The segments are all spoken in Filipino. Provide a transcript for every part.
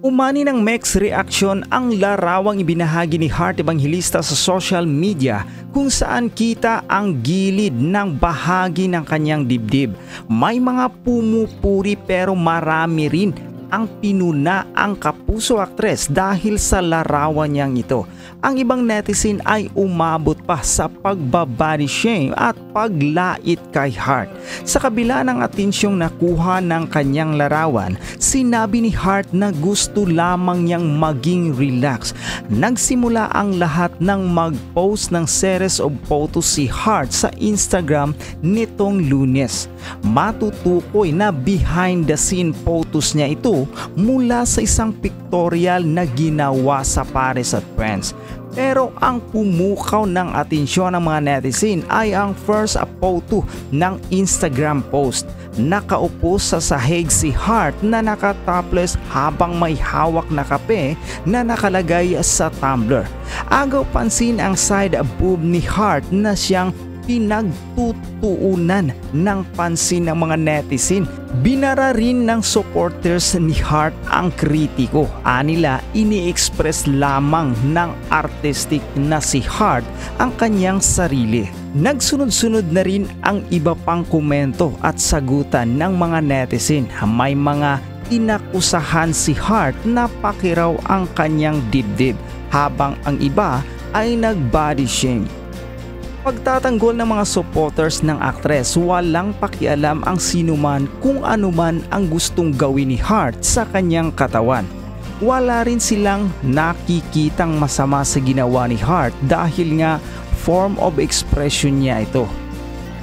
Umani ng mixed reaction ang larawang ibinahagi ni Heart Evangelista sa social media kung saan kita ang gilid ng bahagi ng kanyang dibdib. May mga pumupuri pero marami rin ang pinuna ang kapuso aktres dahil sa larawan niyang ito. Ang ibang netizen ay umabot pa sa pagbabody shame at paglait kay Heart. Sa kabila ng atensyong nakuha ng kanyang larawan, sinabi ni Heart na gusto lamang niyang maging relax. Nagsimula ang lahat ng mag-post ng series of photos si Heart sa Instagram nitong Lunes. Matutukoy na behind the scene photos niya ito mula sa isang pictorial na ginawa sa Paris at France. Pero ang pumukaw ng atensyon ng mga netizen ay ang first photo ng Instagram post. Nakaupo sa sahig si Heart na nakatopless habang may hawak na kape na nakalagay sa tumbler. Agaw pansin ang side boob ni Heart na siyang pinagtutuunan ng pansin ng mga netizen. Binara rin ng supporters ni Heart ang kritiko. Anila, ini-express lamang ng artistic na si Heart ang kanyang sarili. Nagsunod-sunod na rin ang iba pang komento at sagutan ng mga netizen. May mga inakusahan si Heart na pakiraw ang kanyang dibdib, habang ang iba ay nag-body shame. Pagtatanggol ng mga supporters ng aktres, walang pakialam ang sinuman kung anuman ang gustong gawin ni Heart sa kanyang katawan. Wala rin silang nakikitang masama sa ginawa ni Heart dahil nga form of expression niya ito.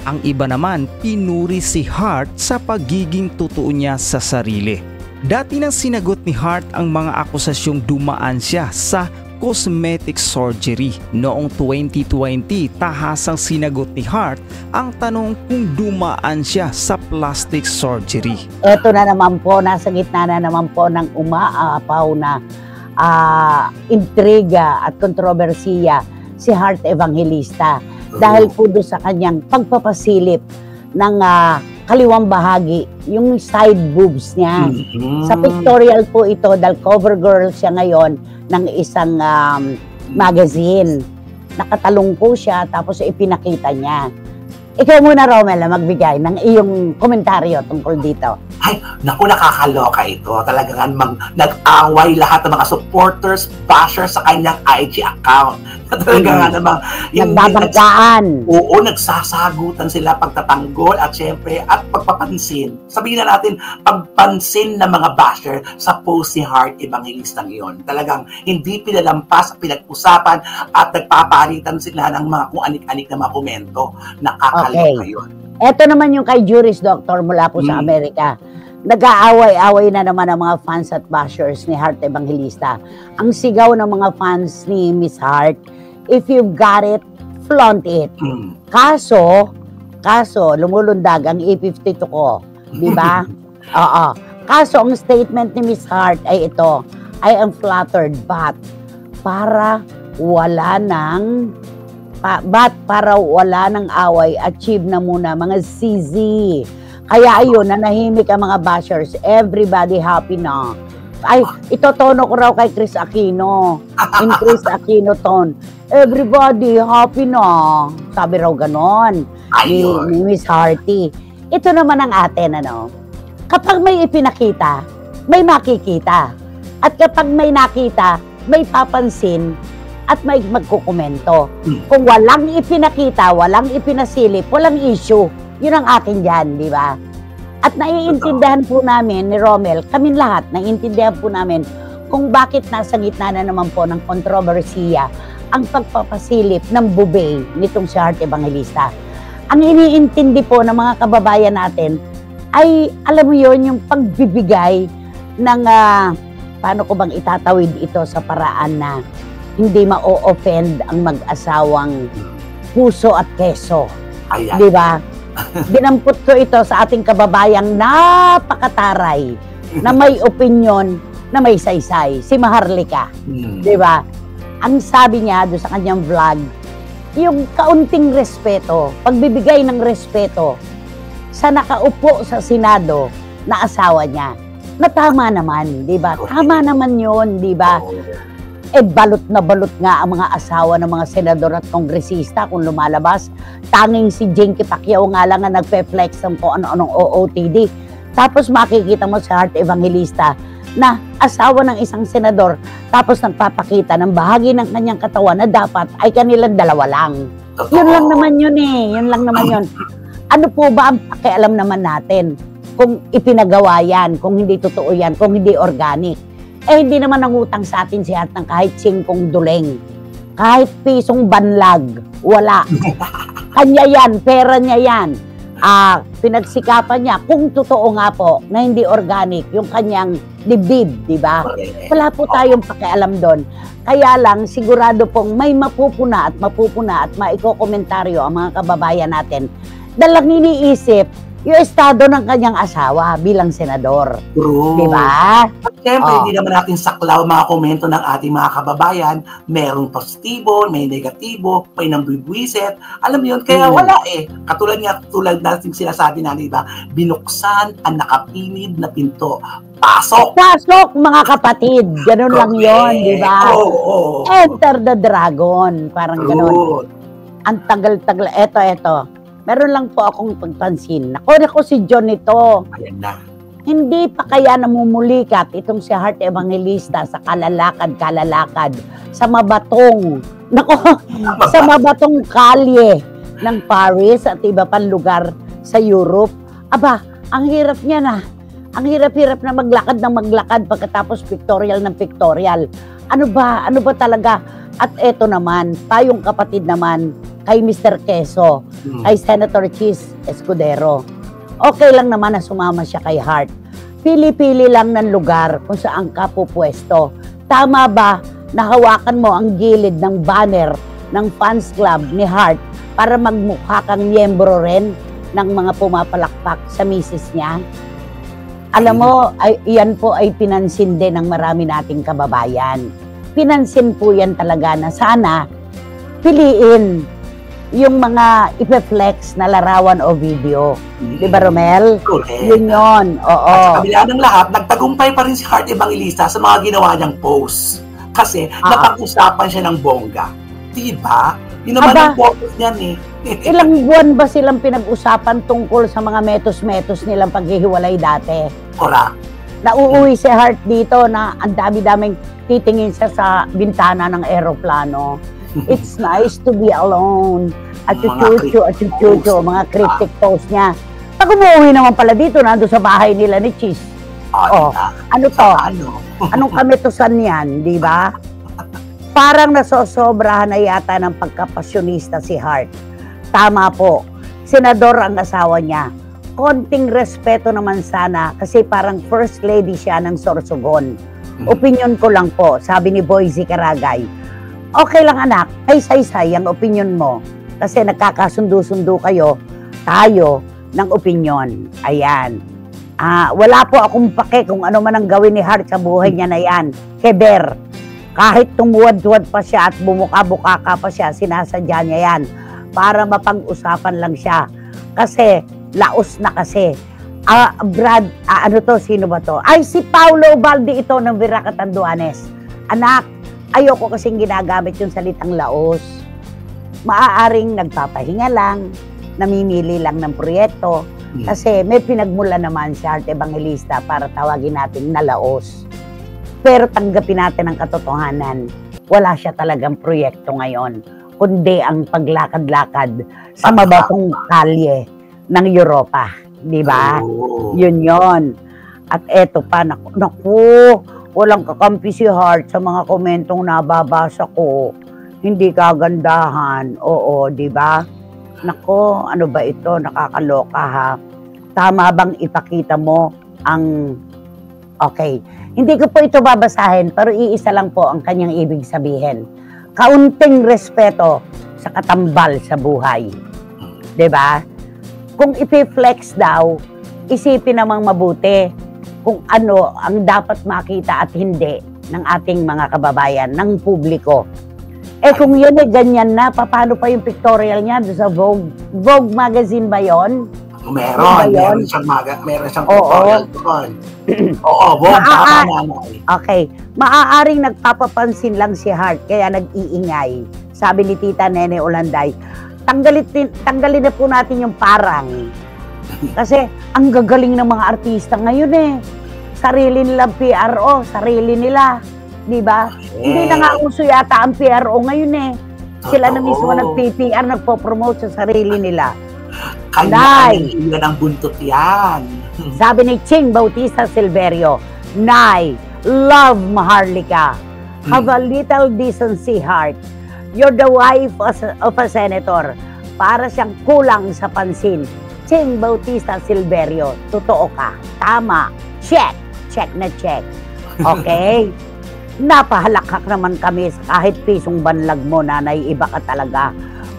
Ang iba naman pinuri si Heart sa pagiging totoo niya sa sarili. Dati nang sinagot ni Heart ang mga akusasyong dumaan siya sa cosmetic surgery. Noong 2020, tahasang sinagot ni Heart ang tanong kung dumaan siya sa plastic surgery. Ito na naman po, nasa gitna na naman po ng umaapaw na intriga at kontrobersiya si Heart Evangelista dahil po doon sa kanyang pagpapasilip ng kaliwang bahagi, yung side boobs niya. Sa pictorial po ito, dahil cover girl siya ngayon ng isang magazine. Nakatalong po siya, tapos ipinakita niya. Ikaw muna, Romel, magbigay ng iyong komentaryo tungkol dito. Ay, naku, nakakaloka ito. Talagang nag-away lahat ng mga supporters, bashers sa kanyang IG account. Talaga nga namang nagbabanggaan. Oo, nagsasagutan sila pagtatanggol at syempre at pagpapansin. Sabihin na natin, pagpansin ng mga basher sa post ni Heart Evangelista ngayon. Talagang hindi pinalampas, pinag-usapan at nagpapalitan sila ng mga kung anik-anik na mga komento. Nakakaloka yun. Ito naman yung kay Juris Doctor mula po sa Amerika. Nag-aaway-away na naman ang mga fans at bashers ni Heart Evangelista. Ang sigaw ng mga fans ni Miss Heart, if you've got it, flaunt it. Kaso, lumulundag ang E52 ko. Di ba? Oo. Kaso, ang statement ni Miss Heart ay ito, I am flattered, but para wala ng away, achieve na muna mga CZ. Kaya ayun, nanahimik ang mga bashers. Everybody happy na. Ay, itotono ko raw kay Chris Aquino. In Chris Aquino tone. Everybody happy na. Sabi raw ganon. Ni Miss Hearty. Ito naman ang atin, ano. Kapag may ipinakita, may makikita. At kapag may nakita, may papansin at may magkukomento. Kung walang ipinakita, walang ipinasilip, walang issue. Yun ang akin dyan, di ba? At naiintindihan po namin ni Romel, kaming lahat, naiintindihan po namin kung bakit nasa gitna na naman po ng kontrobersiya ang pagpapasilip ng bubay nitong si Heart Evangelista. Ang iniintindi po ng mga kababayan natin ay, alam mo yun, yung pagbibigay ng, paano ko bang itatawid ito sa paraan na hindi ma-offend ang mag-asawang puso at keso. Di ba? Dinampot ko ito sa ating kababayang napakataray na may opinyon na may saysay, si Maharlika. Di ba? Ang sabi niya doon sa kanyang vlog, yung kaunting respeto, pagbibigay ng respeto sa nakaupo sa Senado na asawa niya. na tama naman, di ba? Okay. Tama naman yun, di ba? Oo. Balot na balot nga ang mga asawa ng mga senador at kongresista kung lumalabas. Tanging si Jinky Pacquiao nga lang na nagpe-flex ng kung ano-anong OOTD. Tapos makikita mo sa Heart Evangelista na asawa ng isang senador tapos nagpapakita ng bahagi ng kanyang katawan na dapat ay kanilang dalawa lang. Totoo. Yun lang naman yun eh. Yun lang naman yun. Ano po ba ang pakialam naman natin kung ipinagawa yan, kung hindi totoo yan, kung hindi organic? Hindi naman nangutang sa atin si Heart ng kahit 5 duleng. Kahit pisong banlag. Wala. Kanya yan. Pera niya yan. Pinagsikapan niya, kung totoo nga po na hindi organic yung kanyang dibdib, di ba? Wala po tayong pakialam doon. Kaya lang, sigurado pong may mapupuna at maikokomentaryo ang mga kababayan natin dalang iniisip yung estado ng kanyang asawa bilang senador. True. Di ba? At syempre, hindi naman natin saklaw mga komento ng ating mga kababayan. Merong positibo, may negatibo, may nambibwisit. Alam mo yun, kaya wala eh. Katulad natin sinasabi na, di ba? Binuksan ang nakapilid na pinto. Pasok! Pasok, mga kapatid. Ganun lang yun, di ba? Oo. Enter the dragon. Parang ganun. Ang tagal-tagal. Eto. Meron lang po akong pagpansin. Ako si John ito. Ayan na. Hindi pa kaya namumulikat itong si Heart Evangelista sa kalalakad, sa mabatong, sa mabatong kalye ng Paris at iba pang lugar sa Europe. Aba, ang hirap niya na. Ang hirap-hirap na maglakad pagkatapos pictorial ng pictorial. Ano ba talaga? At eto naman, tayong kapatid naman, kay Mr. Quezon, kay Senator Chis Escudero. Okay lang naman na sumama siya kay Heart. Pili-pili lang ng lugar kung saan ka pupwesto. Tama ba na hawakan mo ang gilid ng banner ng fans club ni Heart para magmukha kang miyembro rin ng mga pumapalakpak sa misis niya? Alam mo, yan po ay pinansin din ng marami nating kababayan. Pinansin po yan talaga na sana piliin yung mga ipe-flex na larawan o video. Di ba, Romel? Correct. Yun. Oo. At sa kabila ng lahat, nagtagumpay pa rin si Heart Evangelista sa mga ginawa niyang posts. Kasi napag-usapan siya ng bongga. Diba? Yun naman ang focus niyan eh. Ilang buwan ba silang pinag-usapan tungkol sa mga metos-metos nilang paghihiwalay dati? Correct. Nauuwi si Heart dito na ang dami-daming titingin siya sa bintana ng eroplano. It's nice to be alone. At chuchucho, mga cryptic post niya. Pag umuwi naman pala dito, nandun sa bahay nila ni Chis. Ano to? Anong kametosan yan, di ba? Parang nasosobrahan na yata ng pagkapasyonista si Heart. Tama po, senador ang asawa niya. Konting respeto naman sana kasi parang first lady siya ng Sorsogon. Opinion ko lang po, sabi ni Boyzy Caragay. Okay lang anak, ay say-say ang opinion mo. Kasi nagkakasundo-sundo tayo ng opinion. Ayan. Wala po akong pake kung ano man ang gawin ni Heart sa buhay niya na yan. Keber. Kahit tumuwad-tuwad pa siya at bumuka-buka pa siya, sinasadya niya yan. Para mapag-usapan lang siya. Kasi, laos na kasi. Sino ba to? Ay, si Paulo Ubaldi ito ng Vera Catanduanes. Anak, ayoko kasing ginagamit yung salitang laos. Maaaring nagpapahinga lang, namimili lang ng proyekto, kasi may pinagmula naman si Heart Evangelista para tawagin natin na laos. Pero tanggapin natin ang katotohanan, wala siya talagang proyekto ngayon, kundi ang paglakad-lakad sa mabatong kalye ng Europa. Di ba? Yun. At eto pa, naku, walang kakampi si Heart sa mga komentong nababasa ko. Hindi kagandahan. Oo, di ba? Nako, ano ba ito? Nakakaloka ha. Tama bang ipakita mo ang... Okay. Hindi ko po ito babasahin, pero iisa lang po ang kanyang ibig sabihin. Kaunting respeto sa katambal sa buhay. Di ba? Kung ipi-flex daw, isipin namang mabuti kung ano ang dapat makita at hindi ng ating mga kababayan, ng publiko. Kung yun ganyan na, paano pa yung pictorial niya sa Vogue magazine ba yon? Meron, Ano ba yun? meron siyang Oo. tutorial doon. Oo, Bong, tama nanay. Okay. Maaaring nagpapapansin lang si Hart, kaya nag-iingay. Sabi ni Tita Nene Olanday, tanggalin na po natin yung parang. Kasi ang gagaling ng mga artista ngayon eh. Sarili nilang PRO, sarili nila. Di ba? Hindi na nga uso yata ang PRO ngayon eh. Sila na mismo nag-PPR, nagpo-promote sa sarili nila. Kanya-kanya ng buntot yan. Sabi ni Ching Bautista Silverio, Nay, love Maharlika. Have a little decency, Heart. You're the wife of a senator. Para siyang kulang sa pansin. Ching Bautista Silverio, totoo ka. Tama. Check. Check na check. Okay? Napahalakak naman kami sa kahit pisong banlag mo, nanay, iba ka talaga.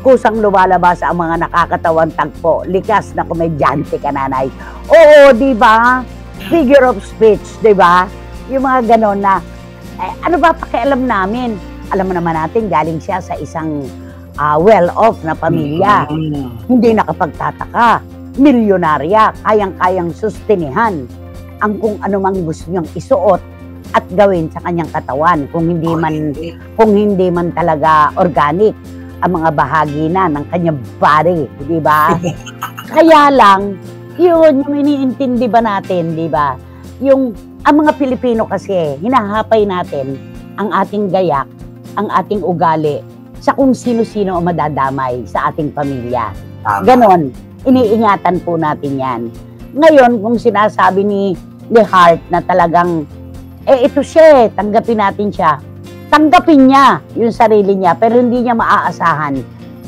Kusang lumalabas ang mga nakakatawang tagpo. Likas na komedyante ka, nanay. Oo, di ba? Figure of speech, di ba? Yung mga ganon na, ano ba pakialam namin? Alam mo naman natin, galing siya sa isang well-off na pamilya. Hindi nakapagtataka. Milyonarya, kayang-kayang sustinihan ang kung ano mang gusto niyang isuot at gawin sa kanyang katawan kung hindi man talaga organic ang mga bahagi na ng kanyang body, di ba? Kaya lang, yun yung iniintindi ba natin, di ba? Ang mga Pilipino kasi, hinahapay natin ang ating gayak, ang ating ugali sa kung sino-sino ang madadamay sa ating pamilya. Ganon, iniingatan po natin yan. Ngayon, kung sinasabi ni Hart na talagang ito siya, tanggapin natin siya. Tanggapin niya yung sarili niya, pero hindi niya maaasahan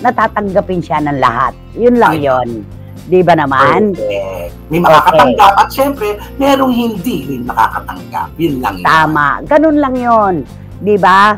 na tatanggapin siya ng lahat. Yun lang yun. Di ba naman? May makakatanggap at syempre, merong hindi rin makakatanggap. Yun lang yun. Tama. Ganun lang yun. Di ba?